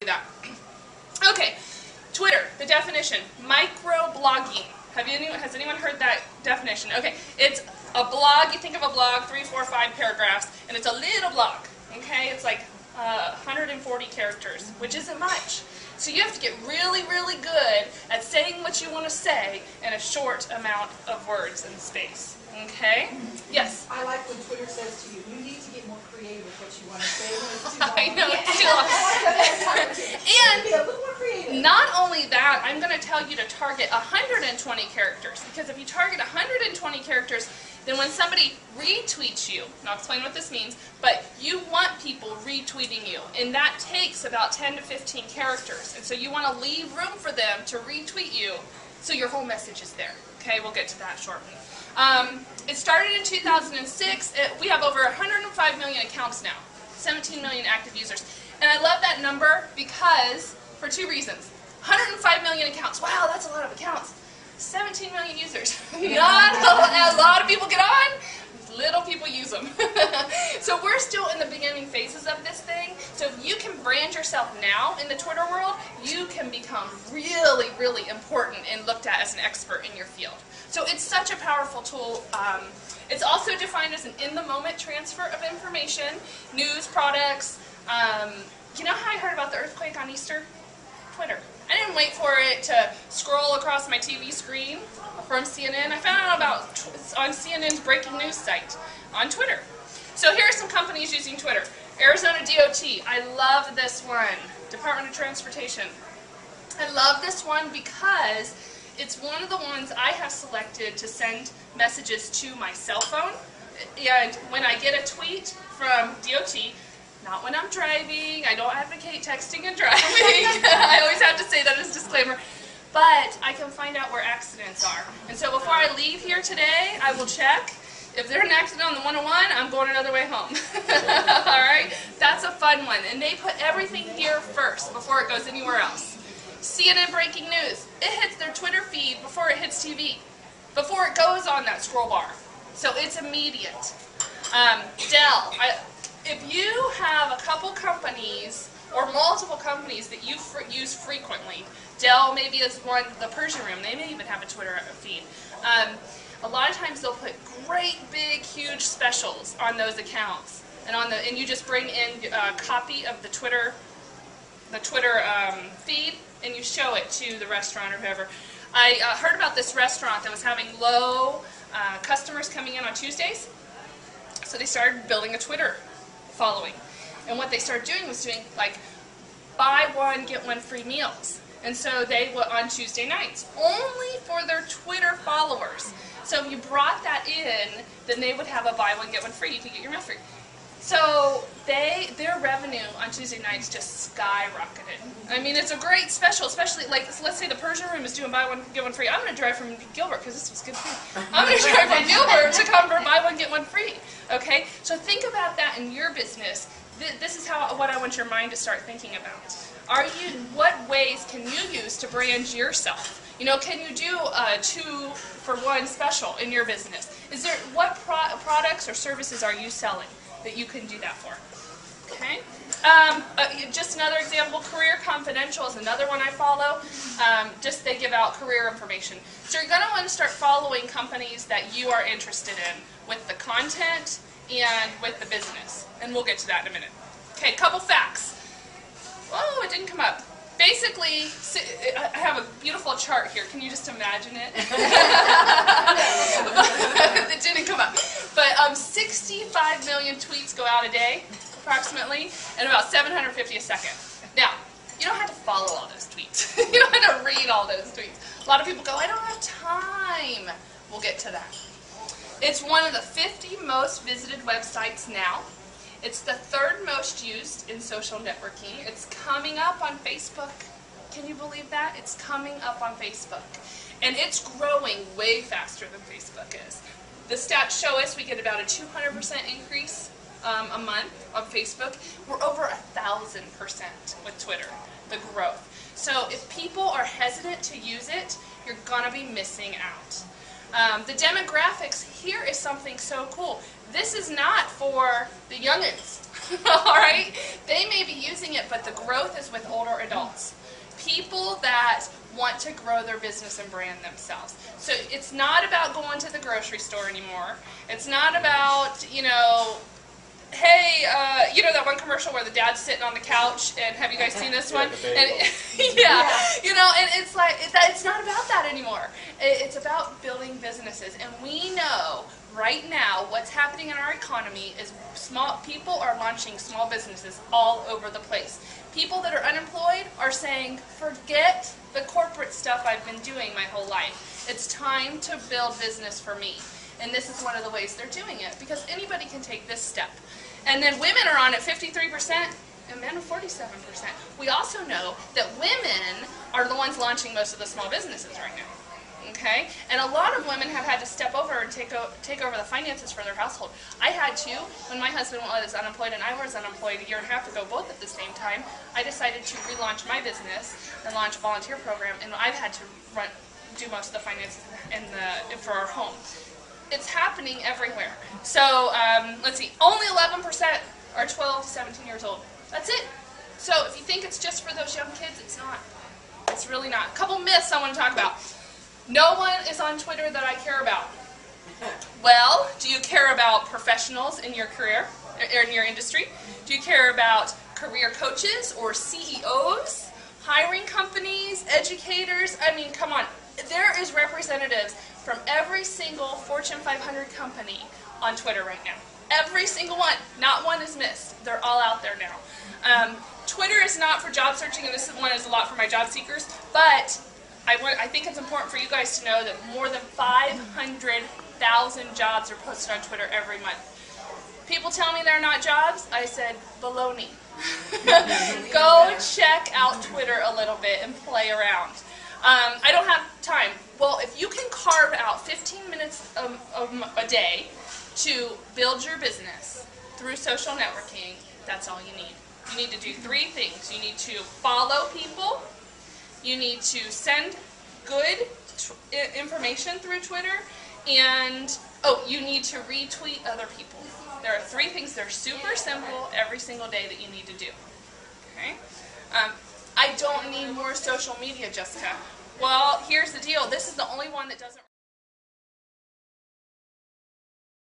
that. Okay, Twitter, the definition, microblogging. Has anyone heard that definition? Okay, it's a blog, you think of a blog, 3, 4, 5 paragraphs, and it's a little blog, okay? It's like 140 characters, which isn't much. So you have to get really, really good at saying what you want to say in a short amount of words and space. Okay? Yes? I like when Twitter says to you, you need to get more creative with what you want to say when it's too long. I know, it's too long. And be a little more creative. Not only that, I'm going to tell you to target 120 characters. Because if you target 120 characters, then when somebody retweets you, and I'll explain what this means, but you want people retweeting you, and that takes about 10 to 15 characters. And so you want to leave room for them to retweet you so your whole message is there. Okay, we'll get to that shortly. It started in 2006. We have over 105 million accounts now, 17 million active users. And I love that number because, for two reasons. 105 million accounts. Wow, that's a lot of accounts. 17 million users. Not a lot of people get on. Little people use them. So we're still in the beginning phases of this thing. So if you can brand yourself now in the Twitter world, you can become really, really important and looked at as an expert in your field. So it's such a powerful tool. It's also defined as an in-the-moment transfer of information, news, products. You know how I heard about the earthquake on Easter? Twitter. I didn't wait for it to scroll across my TV screen from CNN. I found out about on CNN's breaking news site on Twitter. So here are some companies using Twitter. Arizona DOT. I love this one. Department of Transportation. I love this one because it's one of the ones I have selected to send messages to my cell phone. And when I get a tweet from DOT, not when I'm driving, I don't advocate texting and driving, I always have to say that as a disclaimer, but I can find out where accidents are. And so before I leave here today, I will check. If there's an accident on the 101, I'm going another way home. Alright? That's a fun one. And they put everything here first before it goes anywhere else. CNN breaking news. It hits their Twitter feed before it hits TV. Before it goes on that scroll bar. So it's immediate. Dell. If you have a couple companies or multiple companies that you use frequently, Dell maybe is one, the Persian Room, they may even have a Twitter feed. A lot of times they'll put great, big, huge specials on those accounts, and you just bring in a copy of the Twitter feed, and you show it to the restaurant or whoever. I heard about this restaurant that was having low customers coming in on Tuesdays, so they started building a Twitter following. And what they started doing was doing like buy one, get one free meals. And so they were on Tuesday nights, only for their Twitter followers. So if you brought that in, then they would have a buy one, get one free. You could get your meal free. So their revenue on Tuesday nights just skyrocketed. I mean, it's a great special, especially like, let's say the Persian Room is doing buy one, get one free. I'm going to drive from Gilbert, because this was good food. I'm going to drive from Gilbert to come for buy one, get one free. Okay? So think about that in your business. This is what I want your mind to start thinking about. What ways can you use to brand yourself? You know, can you do a 2-for-1 special in your business? What products or services are you selling that you can do that for? Okay. Just another example, Career Confidential is another one I follow. They give out career information. So you're going to want to start following companies that you are interested in with the content and with the business. And we'll get to that in a minute. Okay, couple facts. Oh, it didn't come up. Basically, I have a beautiful chart here. Can you just imagine it? It didn't come up. But 65 million tweets go out a day, approximately, and about 750 a second. Now, you don't have to follow all those tweets. You don't have to read all those tweets. A lot of people go, I don't have time. We'll get to that. It's one of the 50 most visited websites now. It's the 3rd most used in social networking. It's coming up on Facebook. Can you believe that? It's coming up on Facebook. And it's growing way faster than Facebook is. The stats show us we get about a 200% increase a month on Facebook. We're over 1,000% with Twitter, the growth. So if people are hesitant to use it, you're going to be missing out. The demographics, here is something so cool. This is not for the youngins, all right? They may may be using it, but the growth is with older adults. People that want to grow their business and brand themselves. So it's not about going to the grocery store anymore. It's not about, you know, hey, you know that one commercial where the dad's sitting on the couch, and have you guys seen this one? And yeah, you know, and it's like, it's not about that anymore. It's about building businesses, and we know right now what's happening in our economy is people are launching small businesses all over the place. People that are unemployed are saying, forget the corporate stuff I've been doing my whole life. It's time to build business for me. And this is one of the ways they're doing it, because anybody can take this step. And then women are on at 53%, and men are 47%. We also know that women are the ones launching most of the small businesses right now. Okay? And a lot of women have had to step over and take over the finances for their household. I had to, when my husband was unemployed and I was unemployed a year and a half ago, both at the same time, I decided to relaunch my business and launch a volunteer program, and I've had to do most of the finances for our home. It's happening everywhere. So, let's see, only 11% are 12 to 17 years old. That's it. So if you think it's just for those young kids, it's not. It's really not. A couple myths I want to talk about. No one is on Twitter that I care about. Well, do you care about professionals in your career, or in your industry? Do you care about career coaches or CEOs, hiring companies, educators? I mean, come on. There is representatives from every single Fortune 500 company on Twitter right now. Every single one. Not one is missed. They're all out there now. Twitter is not for job searching, and this one is a lot for my job seekers, but I think it's important for you guys to know that more than 500,000 jobs are posted on Twitter every month. People tell me they're not jobs. I said, baloney. Go check out Twitter a little bit and play around. I don't have time. Well, if you can carve out 15 minutes a day to build your business through social networking, that's all you need. You need to do 3 things. You need to follow people. You need to send good information through Twitter. And, you need to retweet other people. There are 3 things that are super simple every single day that you need to do. Okay? I don't need more social media, Jessica. Well, here's the deal. This is the only one that doesn't